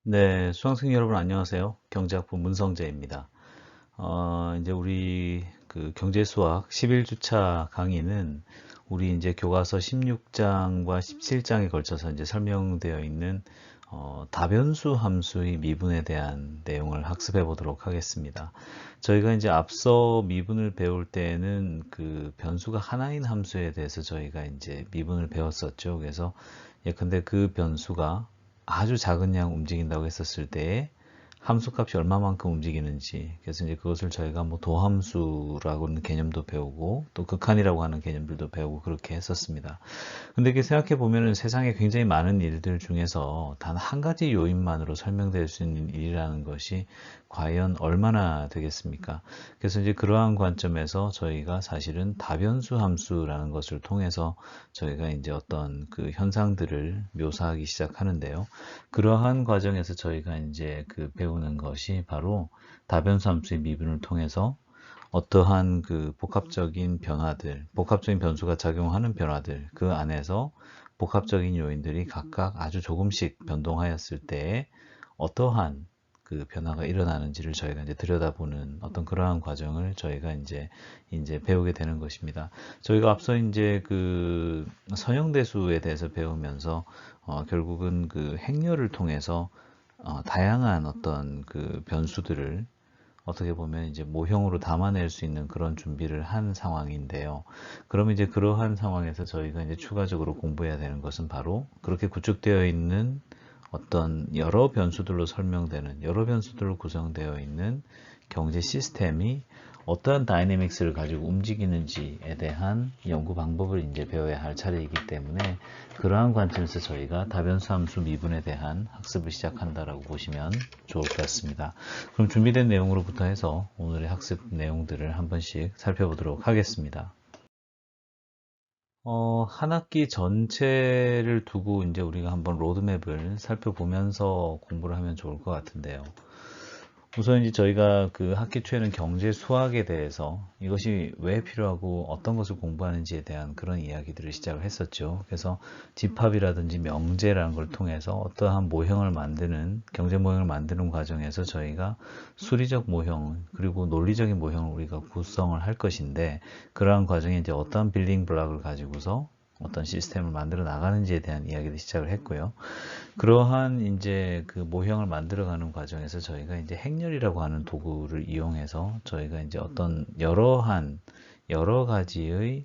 네, 수강생 여러분 안녕하세요. 경제학부 문성재입니다. 이제 우리 그 경제수학 11주차 강의는 우리 이제 교과서 16장과 17장에 걸쳐서 이제 설명되어 있는 다변수 함수의 미분에 대한 내용을 학습해 보도록 하겠습니다. 저희가 이제 앞서 미분을 배울 때는 그 변수가 하나인 함수에 대해서 저희가 이제 미분을 배웠었죠. 그래서 예컨대 그 변수가 아주 작은 양 움직인다고 했었을 때 함수값이 얼마만큼 움직이는지, 그래서 이제 그것을 저희가 뭐 도함수라고 하는 개념도 배우고 또 극한이라고 하는 개념들도 배우고 그렇게 했었습니다. 근데 이렇게 생각해 보면은 세상에 굉장히 많은 일들 중에서 단 한 가지 요인만으로 설명될 수 있는 일이라는 것이 과연 얼마나 되겠습니까? 그래서 이제 그러한 관점에서 저희가 사실은 다변수 함수라는 것을 통해서 저희가 이제 어떤 그 현상들을 묘사하기 시작하는데요. 그러한 과정에서 저희가 이제 그 배우는 것이 바로 다변수 함수의 미분을 통해서 어떠한 그 복합적인 변화들, 복합적인 변수가 작용하는 변화들, 그 안에서 복합적인 요인들이 각각 아주 조금씩 변동하였을 때 어떠한 그 변화가 일어나는지를 저희가 이제 들여다보는 어떤 그러한 과정을 저희가 이제 배우게 되는 것입니다. 저희가 앞서 이제 그 선형대수에 대해서 배우면서 결국은 그 행렬을 통해서 다양한 어떤 그 변수들을 어떻게 보면 이제 모형으로 담아낼 수 있는 그런 준비를 한 상황인데요. 그러면 이제 그러한 상황에서 저희가 이제 추가적으로 공부해야 되는 것은 바로 그렇게 구축되어 있는 어떤 여러 변수들로 설명되는, 여러 변수들로 구성되어 있는 경제 시스템이 어떠한 다이내믹스를 가지고 움직이는지에 대한 연구 방법을 이제 배워야 할 차례이기 때문에 그러한 관점에서 저희가 다변수 함수 미분에 대한 학습을 시작한다라고 보시면 좋을 것 같습니다. 그럼 준비된 내용으로부터 해서 오늘의 학습 내용들을 한 번씩 살펴보도록 하겠습니다. 한 학기 전체를 두고 이제 우리가 한번 로드맵을 살펴보면서 공부를 하면 좋을 것 같은데요. 우선 이제 저희가 그 학기 초에는 경제 수학에 대해서 이것이 왜 필요하고 어떤 것을 공부하는지에 대한 그런 이야기들을 시작을 했었죠. 그래서 집합이라든지 명제라는 걸 통해서 어떠한 모형을 만드는, 경제 모형을 만드는 과정에서 저희가 수리적 모형, 그리고 논리적인 모형을 우리가 구성을 할 것인데, 그러한 과정에 이제 어떠한 빌딩 블록을 가지고서 어떤 시스템을 만들어 나가는지에 대한 이야기를 시작을 했고요. 그러한 이제 그 모형을 만들어가는 과정에서 저희가 이제 행렬이라고 하는 도구를 이용해서 저희가 이제 어떤 여러 가지의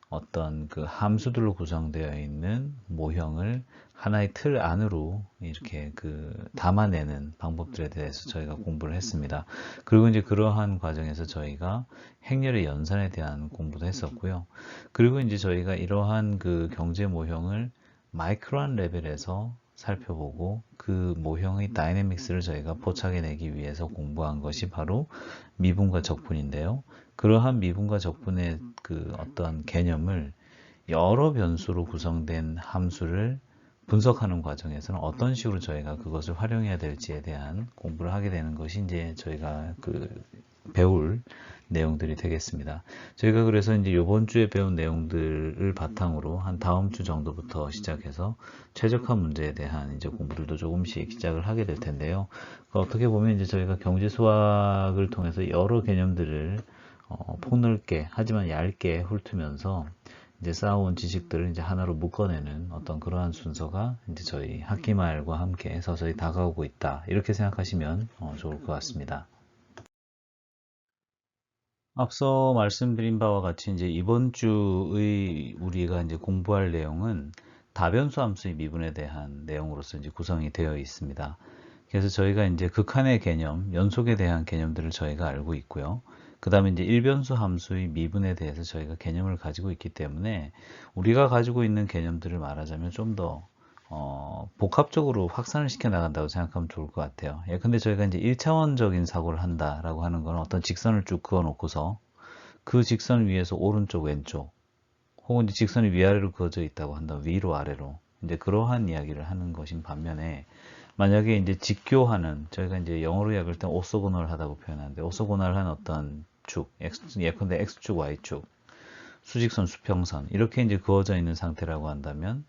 어떤 그 함수들로 구성되어 있는 모형을 하나의 틀 안으로 이렇게 그 담아내는 방법들에 대해서 저희가 공부를 했습니다. 그리고 이제 그러한 과정에서 저희가 행렬의 연산에 대한 공부도 했었고요. 그리고 이제 저희가 이러한 그 경제 모형을 마이크로한 레벨에서 살펴보고 그 모형의 다이내믹스를 저희가 포착해내기 위해서 공부한 것이 바로 미분과 적분인데요. 그러한 미분과 적분의 그 어떤 개념을 여러 변수로 구성된 함수를 분석하는 과정에서는 어떤 식으로 저희가 그것을 활용해야 될지에 대한 공부를 하게 되는 것이 이제 저희가 그 배울 내용들이 되겠습니다. 저희가 그래서 이제 이번 주에 배운 내용들을 바탕으로 한 다음 주 정도부터 시작해서 최적화 문제에 대한 이제 공부들도 조금씩 시작을 하게 될 텐데요. 어떻게 보면 이제 저희가 경제 수학을 통해서 여러 개념들을 폭넓게 하지만 얇게 훑으면서 이제 쌓아온 지식들을 이제 하나로 묶어내는 어떤 그러한 순서가 이제 저희 학기 말과 함께 서서히 다가오고 있다. 이렇게 생각하시면 좋을 것 같습니다. 앞서 말씀드린 바와 같이 이제 이번 주의 우리가 이제 공부할 내용은 다변수 함수의 미분에 대한 내용으로서 이제 구성이 되어 있습니다. 그래서 저희가 이제 극한의 개념, 연속에 대한 개념들을 저희가 알고 있고요. 그 다음에 이제 일변수 함수의 미분에 대해서 저희가 개념을 가지고 있기 때문에 우리가 가지고 있는 개념들을 말하자면 좀 더 복합적으로 확산을 시켜 나간다고 생각하면 좋을 것 같아요. 예컨대 저희가 이제 1차원적인 사고를 한다라고 하는 건 어떤 직선을 쭉 그어 놓고서 그 직선 위에서 오른쪽, 왼쪽, 혹은 이제 직선이 위아래로 그어져 있다고 한다면 위로, 아래로 이제 그러한 이야기를 하는 것인 반면에 만약에 이제 직교하는 저희가 이제 영어로 이야기할 때 오소고널 하다고 표현하는데 오소고널한 어떤 축, 예컨대 x축, y축, 수직선, 수평선 이렇게 이제 그어져 있는 상태라고 한다면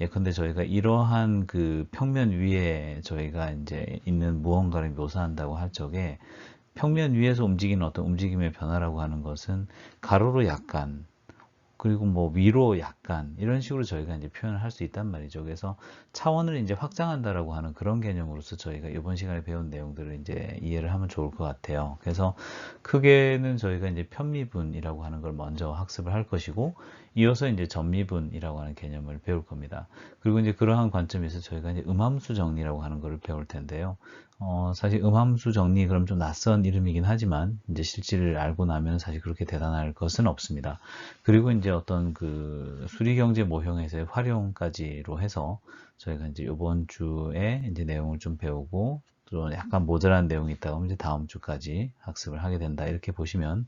예컨대 저희가 이러한 그 평면 위에 저희가 이제 있는 무언가를 묘사한다고 할 적에 평면 위에서 움직이는 어떤 움직임의 변화라고 하는 것은 가로로 약간 그리고 뭐 위로 약간 이런 식으로 저희가 이제 표현을 할 수 있단 말이죠. 그래서 차원을 이제 확장한다라고 하는 그런 개념으로서 저희가 이번 시간에 배운 내용들을 이제 이해를 하면 좋을 것 같아요. 그래서 크게는 저희가 이제 편미분이라고 하는 걸 먼저 학습을 할 것이고 이어서 이제 전미분이라고 하는 개념을 배울 겁니다. 그리고 이제 그러한 관점에서 저희가 이제 음함수 정리라고 하는 것을 배울 텐데요. 사실 음함수 정리 그럼 좀 낯선 이름이긴 하지만 이제 실질을 알고 나면 사실 그렇게 대단할 것은 없습니다. 그리고 이제 어떤 그 수리경제 모형에서의 활용까지로 해서 저희가 이제 이번 주에 이제 내용을 좀 배우고 또 약간 모자란 내용이 있다가 이제 다음 주까지 학습을 하게 된다. 이렇게 보시면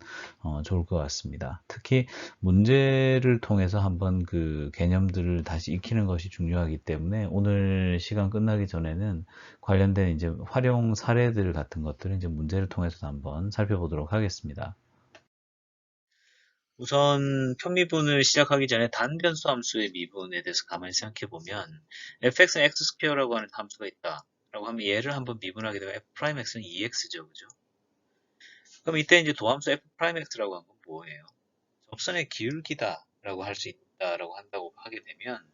좋을 것 같습니다. 특히 문제를 통해서 한번 그 개념들을 다시 익히는 것이 중요하기 때문에 오늘 시간 끝나기 전에는 관련된 이제 활용 사례들 같은 것들을 이제 문제를 통해서 한번 살펴보도록 하겠습니다. 우선 편미분을 시작하기 전에 단변수 함수의 미분에 대해서 가만히 생각해 보면 fx는 x2라고 하는 함수가 있다 라고 하면 얘를 한번 미분하게 되면 f'x는 2x죠. 그죠? 그럼 이때 이제 도함수 f'x라고 한 건 뭐예요? 접선의 기울기다 라고 할 수 있다라고 한다고 하게 되면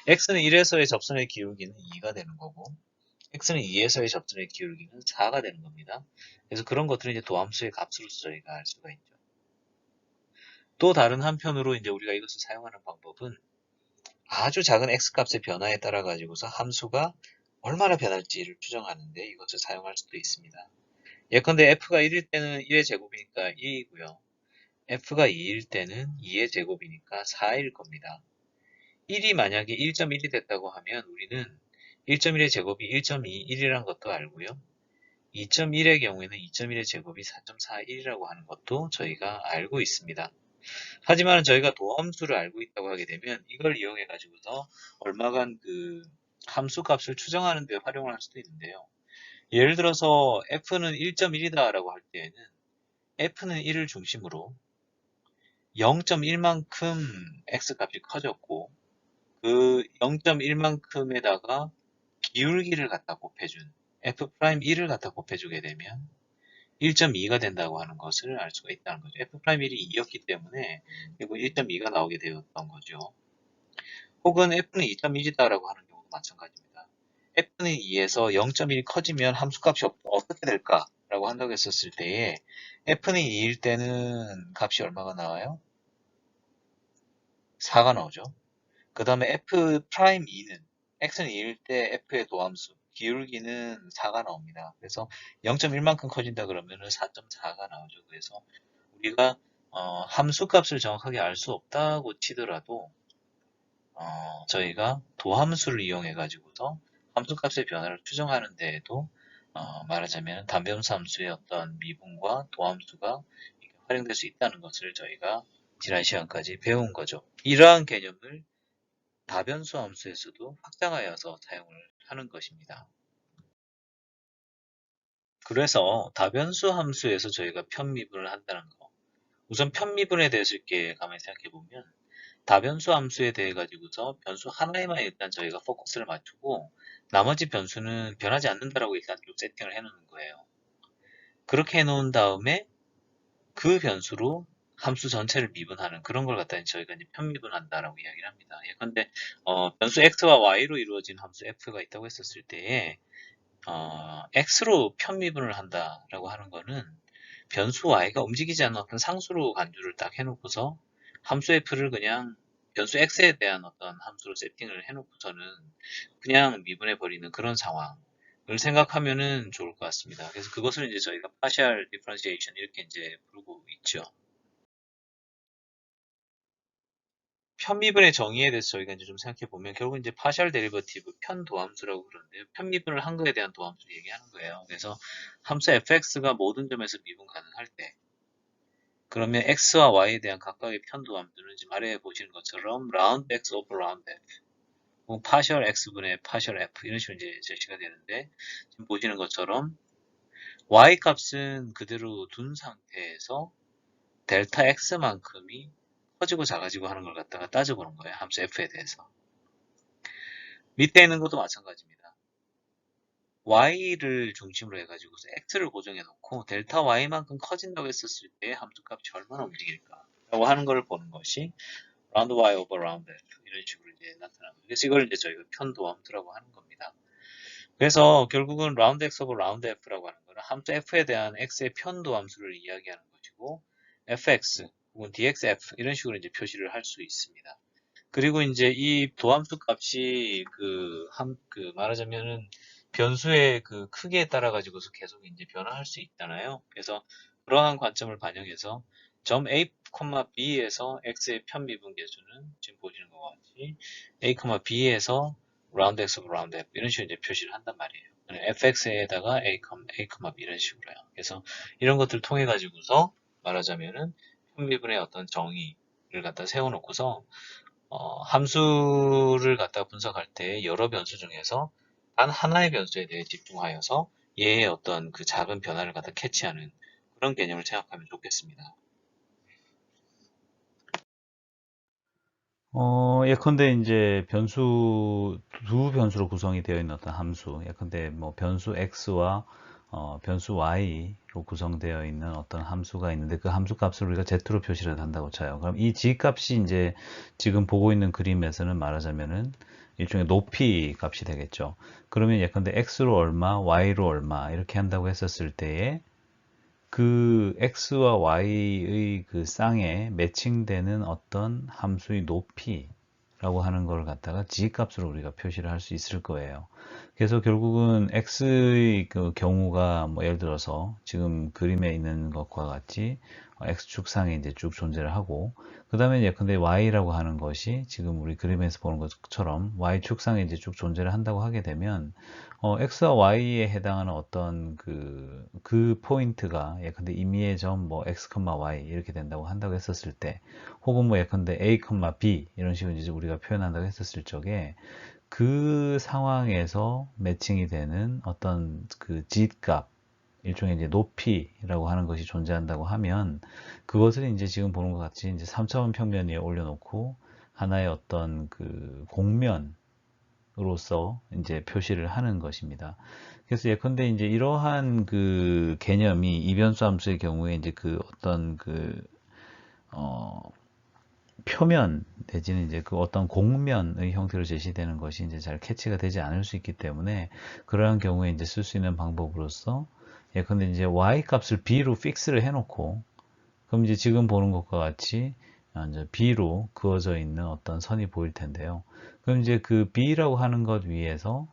x는 1에서의 접선의 기울기는 2가 되는 거고 x는 2에서의 접선의 기울기는 4가 되는 겁니다. 그래서 그런 것들은 이제 도함수의 값으로서 저희가 알 수가 있죠. 또 다른 한편으로 이제 우리가 이것을 사용하는 방법은 아주 작은 x값의 변화에 따라 가지고서 함수가 얼마나 변할지를 추정하는데 이것을 사용할 수도 있습니다. 예컨대 f가 1일 때는 1의 제곱이니까 2이고요. f가 2일 때는 2의 제곱이니까 4일 겁니다. 1이 만약에 1.1이 됐다고 하면 우리는 1.1의 제곱이 1.21이라는 것도 알고요. 2.1의 경우에는 2.1의 제곱이 4.41이라고 하는 것도 저희가 알고 있습니다. 하지만 저희가 도함수를 알고 있다고 하게 되면 이걸 이용해 가지고서 얼마간 그 함수 값을 추정하는 데 활용을 할 수도 있는데요. 예를 들어서 f는 1.1이다 라고 할 때에는 f는 1을 중심으로 0.1만큼 x값이 커졌고 그 0.1만큼에다가 기울기를 갖다 곱해준 f'1을 갖다 곱해주게 되면 1.2가 된다고 하는 것을 알 수가 있다는 거죠. f'1이 2였기 때문에 결국 1.2가 나오게 되었던 거죠. 혹은 f는 2.1이다라고 하는 경우도 마찬가지입니다. f는 2에서 0.1이 커지면 함수값이 어떻게 될까라고 한다고 했었을 때에 f는 2일 때는 값이 얼마가 나와요? 4가 나오죠. 그 다음에 f'2는 x는 2일 때 f의 도함수 기울기는 4가 나옵니다. 그래서 0.1만큼 커진다 그러면은 4.4가 나오죠. 그래서 우리가 함수 값을 정확하게 알 수 없다고 치더라도 저희가 도함수를 이용해 가지고서 함수 값의 변화를 추정하는 데에도 말하자면 단변수 함수의 어떤 미분과 도함수가 활용될 수 있다는 것을 저희가 지난 시간까지 배운 거죠. 이러한 개념을 다변수 함수에서도 확장하여서 사용을 하는 것입니다. 그래서 다변수 함수에서 저희가 편미분을 한다는 거. 우선 편미분에 대해서 이렇게 가만히 생각해 보면 다변수 함수에 대해 가지고서 변수 하나에만 일단 저희가 포커스를 맞추고 나머지 변수는 변하지 않는다라고 일단 좀 세팅을 해 놓는 거예요. 그렇게 해 놓은 다음에 그 변수로 함수 전체를 미분하는 그런 걸 갖다 저희가 이제 편미분한다라고 이야기를 합니다. 예컨대 변수 x와 y로 이루어진 함수 f가 있다고 했었을 때에 x로 편미분을 한다라고 하는 거는 변수 y가 움직이지 않는 어떤 상수로 간주를 딱 해놓고서 함수 f를 그냥 변수 x에 대한 어떤 함수로 세팅을 해놓고서는 그냥 미분해 버리는 그런 상황을 생각하면은 좋을 것 같습니다. 그래서 그것을 이제 저희가 partial differentiation 이렇게 이제 부르고 있죠. 편미분의 정의에 대해서 저희가 이제 좀 생각해 보면 결국 이제 파셜 데리버티브 편도함수라고 그러는데요. 편미분을 한 거에 대한 도함수를 얘기하는 거예요. 그래서 함수 fx가 모든 점에서 미분 가능할 때 그러면 x와 y에 대한 각각의 편도함수는 지금 아래에 보시는 것처럼 round x over round f 혹은 파셜 x분의 파셜 f 이런 식으로 이제 제시가 되는데 지금 보시는 것처럼 y 값은 그대로 둔 상태에서 델타 x만큼이 커지고 작아지고 하는 걸 갖다가 따져보는 거예요. 함수 f에 대해서. 밑에 있는 것도 마찬가지입니다. y를 중심으로 해가지고서 x를 고정해 놓고 델타 y만큼 커진다고 했었을 때 함수값이 얼마나 움직일까 라고 하는 걸 보는 것이 round y over round f 이런 식으로 이제 나타나고, 그래서 이걸 이제 저희가 편도 함수라고 하는 겁니다. 그래서 결국은 round x over round f라고 하는 거는 함수 f에 대한 x의 편도 함수를 이야기하는 것이고, fx 혹은 dxf 이런 식으로 이제 표시를 할 수 있습니다. 그리고 이제 이 도함수 값이 말하자면은 변수의 그 크기에 따라 가지고서 계속 이제 변화할 수 있잖아요. 그래서 그러한 관점을 반영해서 점 A, B에서 x의 편미분 계수는 지금 보시는 것 같이 A, B에서 round x over round f 이런 식으로 이제 표시를 한단 말이에요. fx에다가 A, B 이런 식으로요. 그래서 이런 것들을 통해 가지고서 말하자면은 편미분의 어떤 정의를 갖다 세워놓고서 함수를 갖다 분석할 때 여러 변수 중에서 단 하나의 변수에 대해 집중하여서 얘의 어떤 그 작은 변화를 갖다 캐치하는 그런 개념을 생각하면 좋겠습니다. 예컨대 이제 두 변수로 구성이 되어 있는 어떤 함수, 예컨대 뭐 변수 x와 변수 y로 구성되어 있는 어떤 함수가 있는데 그 함수 값을 우리가 z로 표시를 한다고 쳐요. 그럼 이 g 값이 이제 지금 보고 있는 그림에서는 말하자면은 일종의 높이 값이 되겠죠. 그러면 예컨대 x로 얼마, y로 얼마 이렇게 한다고 했었을 때에 그 x와 y의 그 쌍에 매칭되는 어떤 함수의 높이라고 하는 걸 갖다가 g 값으로 우리가 표시를 할 수 있을 거예요. 그래서 결국은 x의 그 경우가 뭐 예를 들어서 지금 그림에 있는 것과 같이 x축상에 이제 쭉 존재를 하고, 그 다음에 예컨대 y라고 하는 것이 지금 우리 그림에서 보는 것처럼 y축상에 이제 쭉 존재를 한다고 하게 되면 x와 y에 해당하는 어떤 그 포인트가 예컨대 임의의 점 뭐 x, y 이렇게 된다고 한다고 했었을 때, 혹은 뭐 예컨대 a, b 이런 식으로 이제 우리가 표현한다고 했었을 적에 그 상황에서 매칭이 되는 어떤 그 g 값, 일종의 이제 높이라고 하는 것이 존재한다고 하면 그것을 이제 지금 보는 것 같이 이제 3차원 평면 위에 올려놓고 하나의 어떤 그 공면 으로서 이제 표시를 하는 것입니다. 그래서 예컨대 이제 이러한 그 개념이 이변수 함수의 경우에 이제 그 어떤 어, 표면 내지는 이제 그 어떤 공면의 형태로 제시되는 것이 이제 잘 캐치가 되지 않을 수 있기 때문에 그러한 경우에 이제 쓸 수 있는 방법으로서 예컨대 이제 y 값을 b로 픽스를 해놓고, 그럼 이제 지금 보는 것과 같이 이제 B로 그어져 있는 어떤 선이 보일 텐데요. 그럼 이제 그 B라고 하는 것 위에서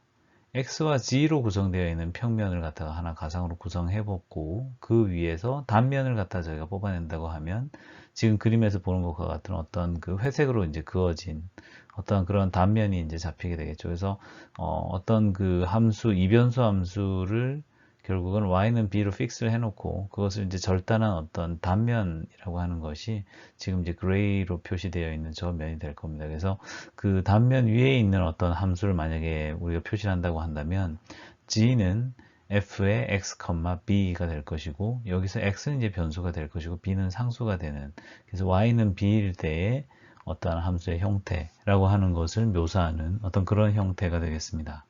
X와 G로 구성되어 있는 평면을 갖다가 하나 가상으로 구성해 보고 그 위에서 단면을 갖다 저희가 뽑아낸다고 하면 지금 그림에서 보는 것과 같은 어떤 그 회색으로 이제 그어진 어떤 그런 단면이 이제 잡히게 되겠죠. 그래서 어떤 그 함수, 이변수 함수를 결국은 y는 b로 픽스를 해놓고 그것을 이제 절단한 어떤 단면이라고 하는 것이 지금 이제 그레이로 표시되어 있는 저 면이 될 겁니다. 그래서 그 단면 위에 있는 어떤 함수를 만약에 우리가 표시를 한다고 한다면 g는 f의 x, b가 될 것이고, 여기서 x는 이제 변수가 될 것이고 b는 상수가 되는, 그래서 y는 b일 때의 어떠한 함수의 형태라고 하는 것을 묘사하는 어떤 그런 형태가 되겠습니다.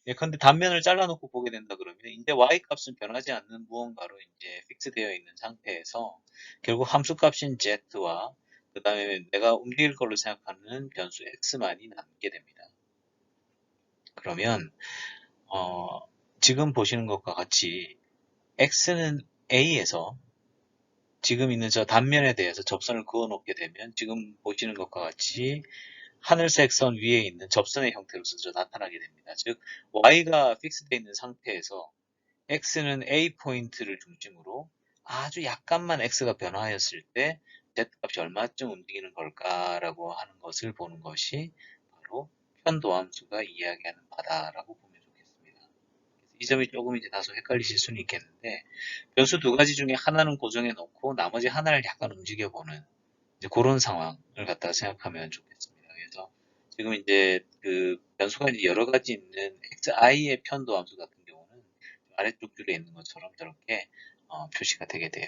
예컨대 단면을 잘라놓고 보게 된다 그러면 이제 y 값은 변하지 않는 무언가로 이제 픽스되어 있는 상태에서 결국 함수 값인 z와 그 다음에 내가 움직일 걸로 생각하는 변수 x만이 남게 됩니다. 그러면 어, 지금 보시는 것과 같이 x는 a에서 지금 있는 저 단면에 대해서 접선을 그어 놓게 되면 지금 보시는 것과 같이 하늘색 선 위에 있는 접선의 형태로서 나타나게 됩니다. 즉 y가 픽스되어 있는 상태에서 x는 a 포인트를 중심으로 아주 약간만 x가 변화하였을 때 z값이 얼마쯤 움직이는 걸까라고 하는 것을 보는 것이 바로 편도함수가 이야기하는 바다라고 보면 좋겠습니다. 이 점이 조금 이제 다소 헷갈리실 수는 있겠는데, 변수 두 가지 중에 하나는 고정해 놓고 나머지 하나를 약간 움직여 보는 이제 그런 상황을 갖다가 생각하면 좋겠습니다. 그래서 지금 이제 그 변수가 이제 여러 가지 있는 xi의 편도 함수 같은 경우는 아래쪽 줄에 있는 것처럼 저렇게 표시가 되게 돼요.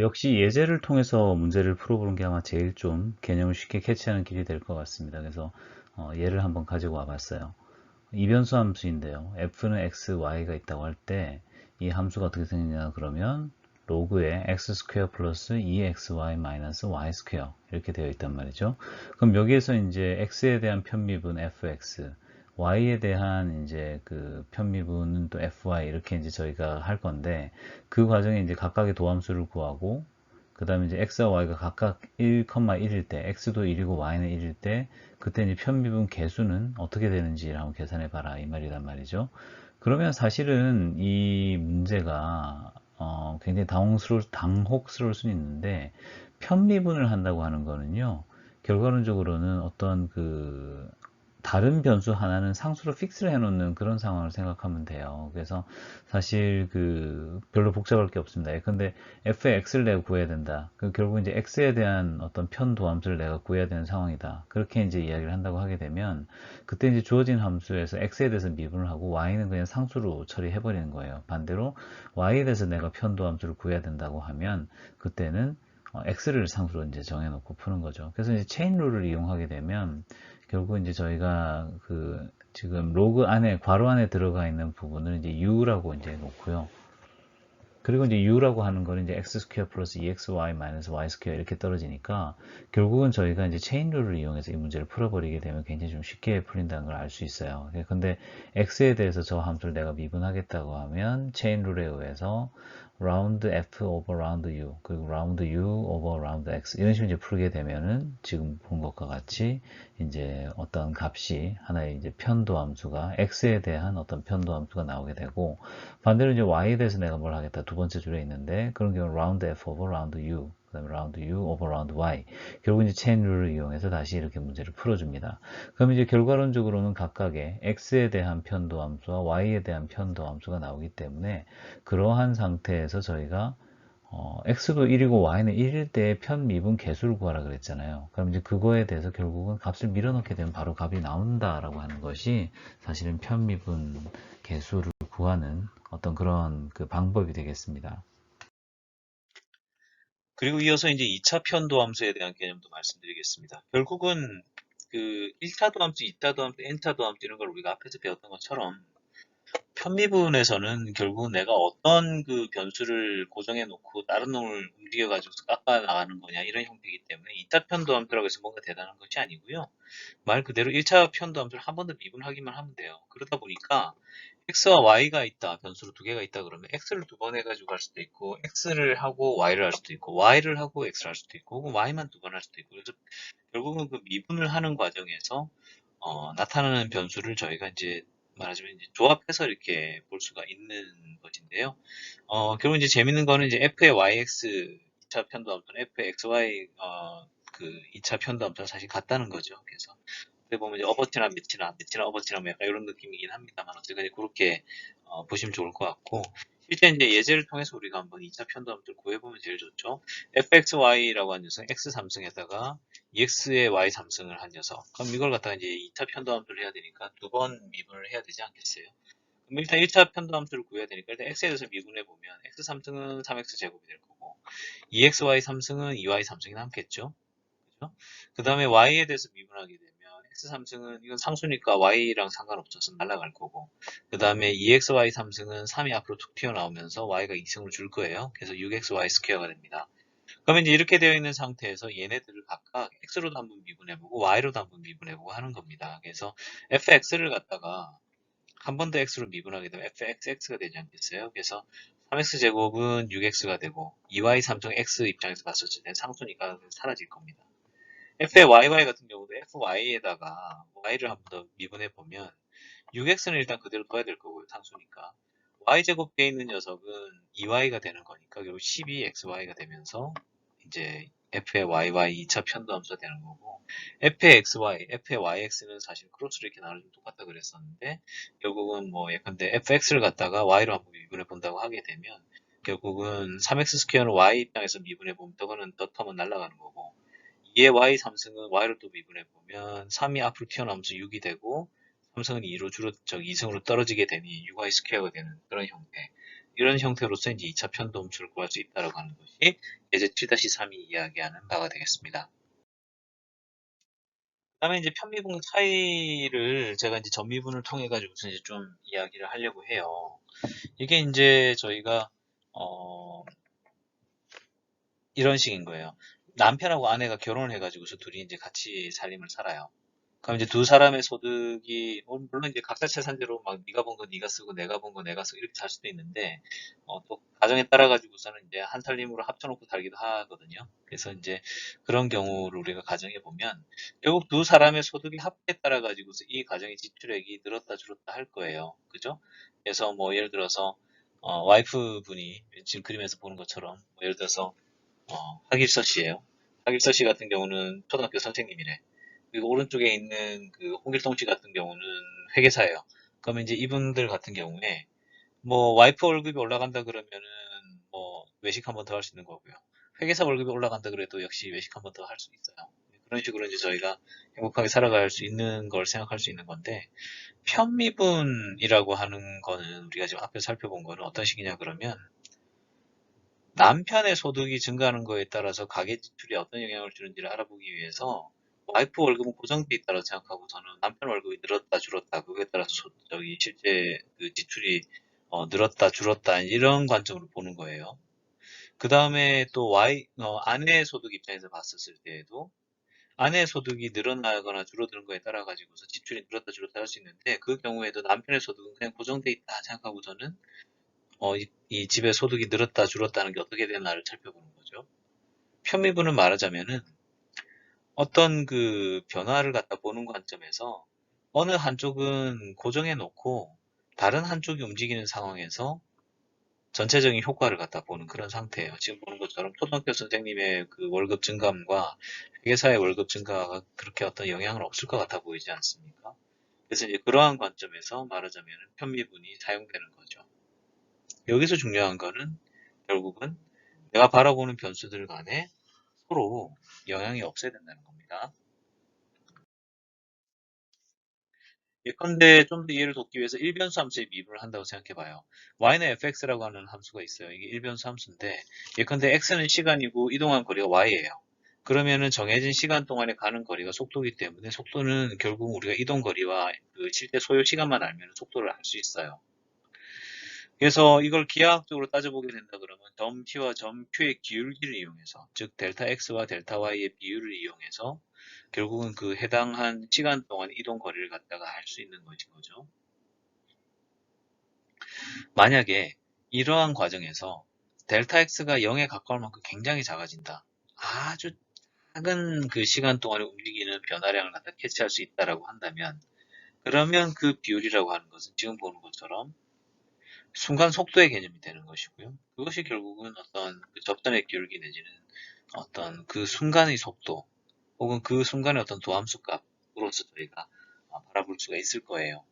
역시 예제를 통해서 문제를 풀어보는 게 아마 제일 좀 개념을 쉽게 캐치하는 길이 될 것 같습니다. 그래서 예를 한번 가지고 와봤어요. 이변수 함수인데요. f는 x, y가 있다고 할 때 이 함수가 어떻게 생기냐 그러면 로그에 x 스퀘어 플러스 2xy 마이너스 y 스퀘어 이렇게 되어 있단 말이죠. 그럼 여기에서 이제 x에 대한 편미분 fx, y에 대한 이제 그 편미분은 또 fy 이렇게 이제 저희가 할 건데 그 과정에 이제 각각의 도함수를 구하고 그 다음에 이제 x와 y가 각각 1,1일 때 x도 1이고 y는 1일 때 그때 이제 편미분 개수는 어떻게 되는지를 한번 계산해 봐라 이 말이란 말이죠. 그러면 사실은 이 문제가 굉장히 당혹스러울 수는 있는데 편미분을 한다고 하는 거는요. 결과론적으로는 어떤 그 다른 변수 하나는 상수로 픽스를 해놓는 그런 상황을 생각하면 돼요. 그래서 사실 그 별로 복잡할 게 없습니다. 근데 f의 x를 내가 구해야 된다. 그 결국 이제 x에 대한 어떤 편도함수를 내가 구해야 되는 상황이다. 그렇게 이제 이야기를 한다고 하게 되면 그때 이제 주어진 함수에서 x에 대해서 미분을 하고 y는 그냥 상수로 처리해 버리는 거예요. 반대로 y에 대해서 내가 편도함수를 구해야 된다고 하면 그때는 x를 상수로 이제 정해놓고 푸는 거죠. 그래서 이제 체인 룰을 이용하게 되면 결국 이제 저희가 그 지금 로그 안에 괄호 안에 들어가 있는 부분을 이제 u라고 이제 놓고요. 그리고 이제 u라고 하는 거는 이제 x 스퀘어 플러스 2xy 마이너스 y 스퀘어 이렇게 떨어지니까 결국은 저희가 이제 체인 룰을 이용해서 이 문제를 풀어버리게 되면 굉장히 좀 쉽게 풀린다는 걸 알 수 있어요. 근데 x에 대해서 저 함수를 내가 미분하겠다고 하면 체인 룰에 의해서 round f over round u 그리고 round u over round x 이런 식으로 이제 풀게 되면은 지금 본 것과 같이 이제 어떤 값이 하나의 이제 편도 함수가 x에 대한 어떤 편도 함수가 나오게 되고 반대로 이제 y에 대해서 내가 뭘 하겠다 두 번째 줄에 있는데 그런 경우는 round f over round u 그 다음에 round u over round y 결국 이제 체인 룰을 이용해서 다시 이렇게 문제를 풀어줍니다. 그럼 이제 결과론적으로는 각각의 x에 대한 편도 함수와 y에 대한 편도 함수가 나오기 때문에 그러한 상태에서 저희가 x도 1이고 y는 1일 때 편미분 개수를 구하라 그랬잖아요. 그럼 이제 그거에 대해서 결국은 값을 밀어넣게 되면 바로 값이 나온다라고 하는 것이 사실은 편미분 개수를 구하는 어떤 그런 그 방법이 되겠습니다. 그리고 이어서 이제 2차 편도함수에 대한 개념도 말씀드리겠습니다. 결국은 그 1차 도함수, 2차 도함수, n차 도함수 이런 걸 우리가 앞에서 배웠던 것처럼 편미분에서는 결국 내가 어떤 그 변수를 고정해 놓고 다른 놈을 움직여 가지고 깎아 나가는 거냐 이런 형태이기 때문에 2차 편도함수라고 해서 뭔가 대단한 것이 아니고요. 말 그대로 1차 편도함수를 한 번 더 미분하기만 하면 돼요. 그러다 보니까 x와 y가 있다. 변수로 두 개가 있다 그러면 x를 두 번 해가지고 할 수도 있고 x를 하고 y를 할 수도 있고 y를 하고 x를 할 수도 있고 혹은 y만 두 번 할 수도 있고 그래서 결국은 그 미분을 하는 과정에서 나타나는 변수를 저희가 이제 말하자면 이제 조합해서 이렇게 볼 수가 있는 것인데요. 결국 이제 재밌는 거는 이제 f의 yx 2차 편도함수는 f의 xy 그 2차 편도함수가 사실 같다는 거죠. 그래서 어떻게 보면 이제 어버티나 밑이나 어버티나 뭐 약간 이런 느낌이긴 합니다만 어쨌든 그렇게 보시면 좋을 것 같고 실제 이제 예제를 통해서 우리가 한번 2차 편도함수를 구해보면 제일 좋죠. fxy라고 한 녀석 x 삼승에다가 ex의 y 삼승을 한 녀석 그럼 이걸 갖다가 이제 2차 편도함수를 해야 되니까 두 번 미분을 해야 되지 않겠어요? 그럼 일단 1차 편도함수를 구해야 되니까 일단 x에 대해서 미분해 보면 x 삼승은 3x 제곱이 될 거고 2xy 삼승은 2y 삼승이 남겠죠. 그죠? 그 다음에 y에 대해서 미분하게 되면 x 삼승은 이건 상수니까 y랑 상관없어서 날아갈 거고 그 다음에 2xy 삼승은 3이 앞으로 툭 튀어나오면서 y가 2승을 줄 거예요. 그래서 6xy 스퀘어가 됩니다. 그러면 이제 이렇게 되어 있는 상태에서 얘네들을 각각 x로도 한번 미분해보고 y로도 한번 미분해보고 하는 겁니다. 그래서 fx를 갖다가 한 번 더 x로 미분하게 되면 fxx가 되지 않겠어요? 그래서 3x 제곱은 6x가 되고 2y 삼성 x 입장에서 봤었을 때 상수니까 사라질 겁니다. f의 yy 같은 경우도 fy에다가 y를 한 번 더 미분해 보면 6x는 일단 그대로 둬야 될 거고요. 상수니까. y제곱되어 있는 녀석은 2y가 되는 거니까 결국 12xy가 되면서 이제 f의 yy 2차 편도함수가 되는 거고 f의 xy, f의 yx는 사실 크로스로 이렇게 나누면 똑같다 그랬었는데 결국은 뭐 예컨대 fx를 갖다가 y로 한번 미분해 본다고 하게 되면 결국은 3x 스퀘어는 y 입장에서 미분해 보면 저거는 더 텀은 날아가는 거고 2의 y 삼승은 y로 또 미분해 보면 3이 앞으로 튀어나오면서 6이 되고 삼성은 2로 2승으로 떨어지게 되니 6y 스퀘어가 되는 그런 형태. 이런 형태로서 이제 2차 편도 함수를 구할 수 있다고 하는 것이 예제 7-3이 이야기하는 바가 되겠습니다. 그다음에 이제 편미분 차이를 제가 이제 전미분을 통해 가지고 이제 좀 이야기를 하려고 해요. 이게 이제 저희가 어, 이런 식인 거예요. 남편하고 아내가 결혼을 해가지고서 둘이 이제 같이 살림을 살아요. 그럼 이제 두 사람의 소득이 물론 이제 각자 재산대로 막 네가 번 거 네가 쓰고 내가 번 거 내가 쓰고 이렇게 살 수도 있는데 또 가정에 따라 가지고서는 이제 한 살림으로 합쳐놓고 살기도 하거든요. 그래서 이제 그런 경우를 우리가 가정해 보면 결국 두 사람의 소득의 합계에 따라 가지고서 이 가정의 지출액이 늘었다 줄었다 할 거예요. 그죠? 그래서 뭐 예를 들어서 와이프 분이 지금 그림에서 보는 것처럼 뭐 예를 들어서 하길서 씨예요. 하길서 씨 같은 경우는 초등학교 선생님이래. 그리고 오른쪽에 있는 그 홍길동 씨 같은 경우는 회계사예요. 그러면 이제 이분들 같은 경우에 뭐 와이프 월급이 올라간다 그러면은 뭐 외식 한 번 더 할 수 있는 거고요. 회계사 월급이 올라간다 그래도 역시 외식 한 번 더 할 수 있어요. 그런 식으로 이제 저희가 행복하게 살아갈 수 있는 걸 생각할 수 있는 건데 편미분이라고 하는 거는 우리가 지금 앞에 살펴본 거는 어떤 식이냐 그러면 남편의 소득이 증가하는 거에 따라서 가계 지출에 어떤 영향을 주는지를 알아보기 위해서 와이프 월급은 고정돼 있다고 생각하고 저는 남편 월급이 늘었다 줄었다 그거에 따라서 저기 실제 그 지출이 늘었다 줄었다 이런 관점으로 보는 거예요. 그 다음에 또 아내의 소득 입장에서 봤었을 때에도 아내의 소득이 늘어나거나 줄어드는 거에 따라 가지고서 지출이 늘었다 줄었다 할 수 있는데 그 경우에도 남편의 소득은 그냥 고정돼 있다 생각하고 저는 이 집의 소득이 늘었다 줄었다는 게 어떻게 되나를 살펴보는 거죠. 편미분은 말하자면은 어떤 그 변화를 갖다 보는 관점에서 어느 한쪽은 고정해 놓고 다른 한쪽이 움직이는 상황에서 전체적인 효과를 갖다 보는 그런 상태예요. 지금 보는 것처럼 초등학교 선생님의 그 월급 증감과 회계사의 월급 증가가 그렇게 어떤 영향은 없을 것 같아 보이지 않습니까? 그래서 이제 그러한 관점에서 말하자면 편미분이 사용되는 거죠. 여기서 중요한 거는 결국은 내가 바라보는 변수들 간에 서로 영향이 없어야 된다는 겁니다. 예컨대 좀 더 이해를 돕기 위해서 일변수 함수에 미분을 한다고 생각해 봐요. y는 fx라고 하는 함수가 있어요. 이게 일변수 함수인데 예컨대 x는 시간이고 이동한 거리가 y예요. 그러면은 정해진 시간 동안에 가는 거리가 속도이기 때문에 속도는 결국 우리가 이동 거리와 그 실제 소요 시간만 알면 속도를 알 수 있어요. 그래서 이걸 기하학적으로 따져보게 된다 그러면 점 t와 점 q의 기울기를 이용해서 즉 델타 x와 델타 y의 비율을 이용해서 결국은 그 해당한 시간 동안 이동 거리를 갖다가 알 수 있는 것인 거죠. 만약에 이러한 과정에서 델타 x가 0에 가까울 만큼 굉장히 작아진다. 아주 작은 그 시간 동안에 움직이는 변화량을 갖다 캐치할 수 있다라고 한다면 그러면 그 비율이라고 하는 것은 지금 보는 것처럼 순간 속도의 개념이 되는 것이고요. 그것이 결국은 어떤 그 접선의 기울기 내지는 어떤 그 순간의 속도 혹은 그 순간의 어떤 도함수 값으로서 저희가 바라볼 수가 있을 거예요.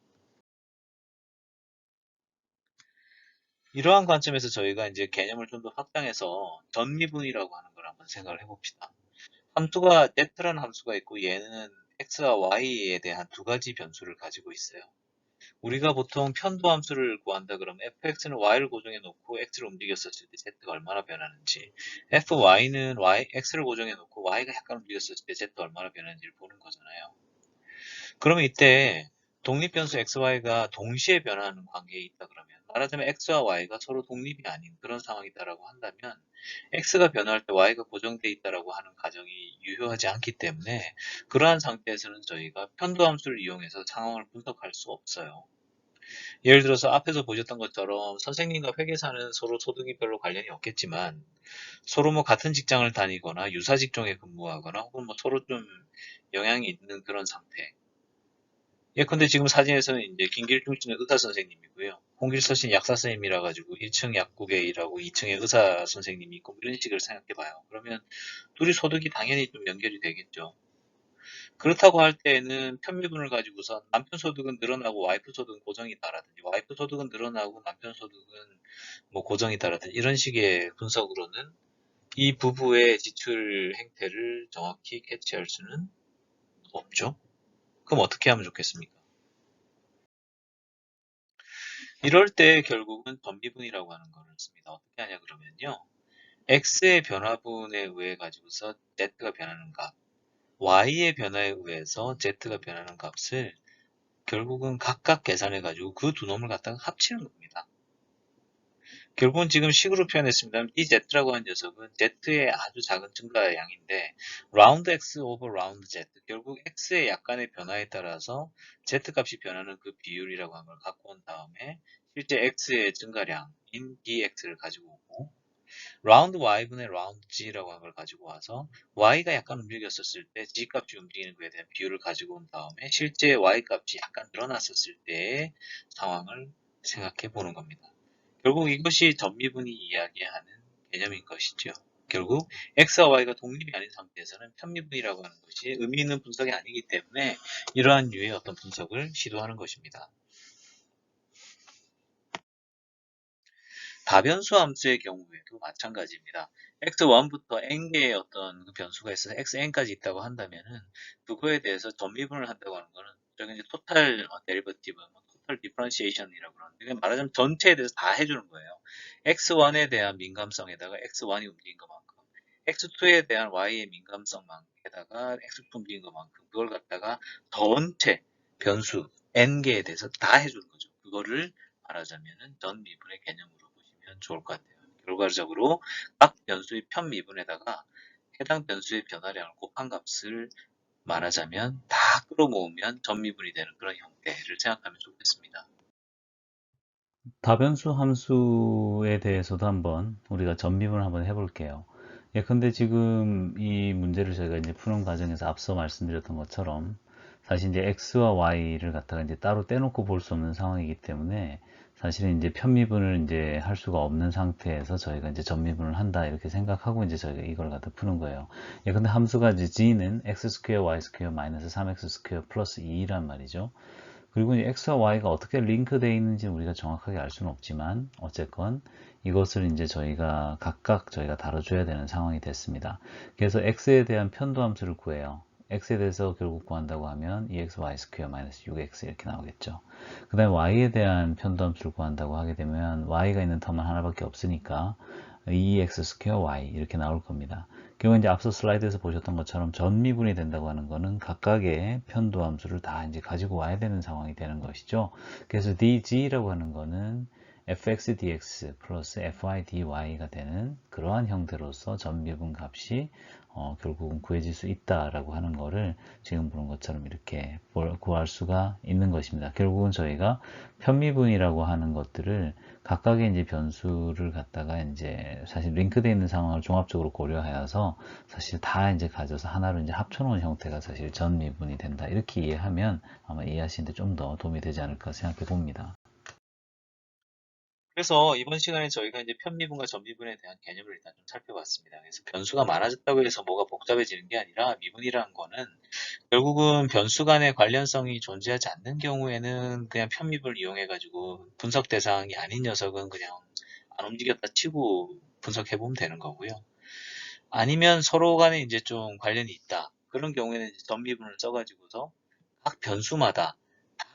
이러한 관점에서 저희가 이제 개념을 좀 더 확장해서 전미분이라고 하는 걸 한번 생각을 해봅시다. 함수가 z라는 함수가 있고 얘는 x와 y에 대한 두 가지 변수를 가지고 있어요. 우리가 보통 편도 함수를 구한다 그러면 fx는 y를 고정해 놓고 x를 움직였었을 때 z가 얼마나 변하는지 fy는 x를 고정해 놓고 y가 약간 움직였었을 때 z가 얼마나 변하는지를 보는 거잖아요. 그러면 이때 독립변수 xy가 동시에 변하는 관계에 있다 그러면 말하자면 x와 y가 서로 독립이 아닌 그런 상황이다라고 한다면 x가 변할 때 y가 고정돼 있다라고 하는 가정이 유효하지 않기 때문에 그러한 상태에서는 저희가 편도함수를 이용해서 상황을 분석할 수 없어요. 예를 들어서 앞에서 보셨던 것처럼 선생님과 회계사는 서로 소득이 별로 관련이 없겠지만 서로 뭐 같은 직장을 다니거나 유사 직종에 근무하거나 혹은 뭐 서로 좀 영향이 있는 그런 상태. 예컨대 지금 사진에서는 이제 김길중 씨는 의사 선생님이고요. 홍길서 씨는 약사 선생님이라 가지고 1층 약국에 일하고 2층에 의사 선생님이 있고 이런 식을 생각해 봐요. 그러면 둘이 소득이 당연히 좀 연결이 되겠죠. 그렇다고 할 때에는 편미분을 가지고서 남편 소득은 늘어나고 와이프 소득은 고정이다라든지 와이프 소득은 늘어나고 남편 소득은 뭐 고정이다라든지 이런 식의 분석으로는 이 부부의 지출 행태를 정확히 캐치할 수는 없죠. 그럼 어떻게 하면 좋겠습니까? 이럴 때 결국은 전미분이라고 하는 거를 씁니다. 어떻게 하냐 그러면요. x의 변화분에 의해 가지고서 z가 변하는 값, y의 변화에 의해서 z가 변하는 값을 결국은 각각 계산해 가지고 그 두 놈을 갖다가 합치는 겁니다. 결국은 지금 식으로 표현했습니다. dz라고 하는 녀석은 z의 아주 작은 증가량인데 round x over round z, 결국 x의 약간의 변화에 따라서 z 값이 변하는 그 비율이라고 하는 걸 갖고 온 다음에 실제 x의 증가량인 dx를 가지고 오고 round y분의 round g라고 하는 걸 가지고 와서 y가 약간 움직였었을 때 g 값이 움직이는 거에 대한 비율을 가지고 온 다음에 실제 y 값이 약간 늘어났었을 때의 상황을 생각해 보는 겁니다. 결국 이것이 전미분이 이야기하는 개념인 것이죠. 결국 x와 y가 독립이 아닌 상태에서는 편미분이라고 하는 것이 의미 있는 분석이 아니기 때문에 이러한 류의 어떤 분석을 시도하는 것입니다. 다변수 함수의 경우에도 마찬가지입니다. x1부터 n개의 어떤 변수가 있어서 xn까지 있다고 한다면은 그거에 대해서 전미분을 한다고 하는 거는 저기 이제 토탈 데리버티브, 토탈 디퍼런시에이션이라고 그러는데 그냥 말하자면 전체에 대해서 다 해주는 거예요. x1에 대한 민감성에다가 x1이 움직인 것만큼, x2에 대한 y의 민감성에다가 x2 움직인 것만큼 그걸 갖다가 전체 변수 n개에 대해서 다 해주는 거죠. 그거를 말하자면은 전미분의 개념으로 보시면 좋을 것 같아요. 결과적으로 각 변수의 편미분에다가 해당 변수의 변화량을 곱한 값을 말하자면 다 끌어모으면 전미분이 되는 그런 형태를 생각하면 좋겠습니다. 다변수 함수에 대해서도 한번 우리가 전미분을 한번 해볼게요. 예, 근데 지금 이 문제를 저희가 이제 푸는 과정에서 앞서 말씀드렸던 것처럼 사실 이제 x와 y를 갖다가 이제 따로 떼놓고 볼 수 없는 상황이기 때문에 사실은 이제 편미분을 이제 할 수가 없는 상태에서 저희가 이제 전미분을 한다 이렇게 생각하고 이제 저희가 이걸 갖다 푸는 거예요. 예, 근데 함수가 이제 g는 x 스퀘어 y 스퀘어 마이너스 3x 스퀘어 플러스 2란 말이죠. 그리고 이 x와 y가 어떻게 링크되어 있는지 우리가 정확하게 알 수는 없지만 어쨌건 이것을 이제 저희가 각각 저희가 다뤄줘야 되는 상황이 됐습니다. 그래서 x에 대한 편도함수를 구해요. x에 대해서 결국 구한다고 하면 2xy 스퀘어 마이너스 6x 이렇게 나오겠죠. 그 다음에 y에 대한 편도함수를 구한다고 하게 되면 y가 있는 텀은 하나밖에 없으니까 2x 스퀘어 y 이렇게 나올 겁니다. 결국 이제 앞서 슬라이드에서 보셨던 것처럼 전미분이 된다고 하는 거는 각각의 편도함수를 다 이제 가지고 와야 되는 상황이 되는 것이죠. 그래서 dg라고 하는 거는 fx dx 플러스 fy dy가 되는 그러한 형태로서 전미분 값이 결국은 구해질 수 있다라고 하는 거를 지금 보는 것처럼 이렇게 구할 수가 있는 것입니다. 결국은 저희가 편미분이라고 하는 것들을 각각의 이제 변수를 갖다가 이제 사실 링크되어 있는 상황을 종합적으로 고려하여서 사실 다 이제 가져서 하나로 이제 합쳐놓은 형태가 사실 전미분이 된다. 이렇게 이해하면 아마 이해하시는데 좀 더 도움이 되지 않을까 생각해 봅니다. 그래서 이번 시간에 저희가 이제 편미분과 전미분에 대한 개념을 일단 좀 살펴봤습니다. 그래서 변수가 많아졌다고 해서 뭐가 복잡해지는 게 아니라 미분이라는 거는 결국은 변수 간의 관련성이 존재하지 않는 경우에는 그냥 편미분을 이용해 가지고 분석 대상이 아닌 녀석은 그냥 안 움직였다 치고 분석해 보면 되는 거고요. 아니면 서로 간에 이제 좀 관련이 있다. 그런 경우에는 이제 전미분을 써가지고서 각 변수마다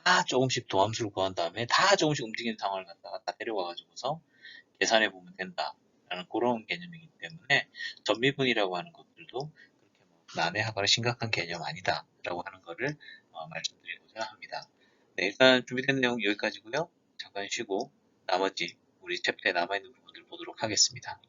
다 조금씩 도함수를 구한 다음에 다 조금씩 움직이는 상황을 갖다가 다 데려와가지고서 계산해 보면 된다라는 그런 개념이기 때문에 전미분이라고 하는 것들도 그렇게 뭐 난해하거나 심각한 개념 아니다라고 하는 거를 말씀드리고자 합니다. 네, 일단 준비된 내용 여기까지고요. 잠깐 쉬고 나머지 우리 챕터에 남아있는 부분들 보도록 하겠습니다.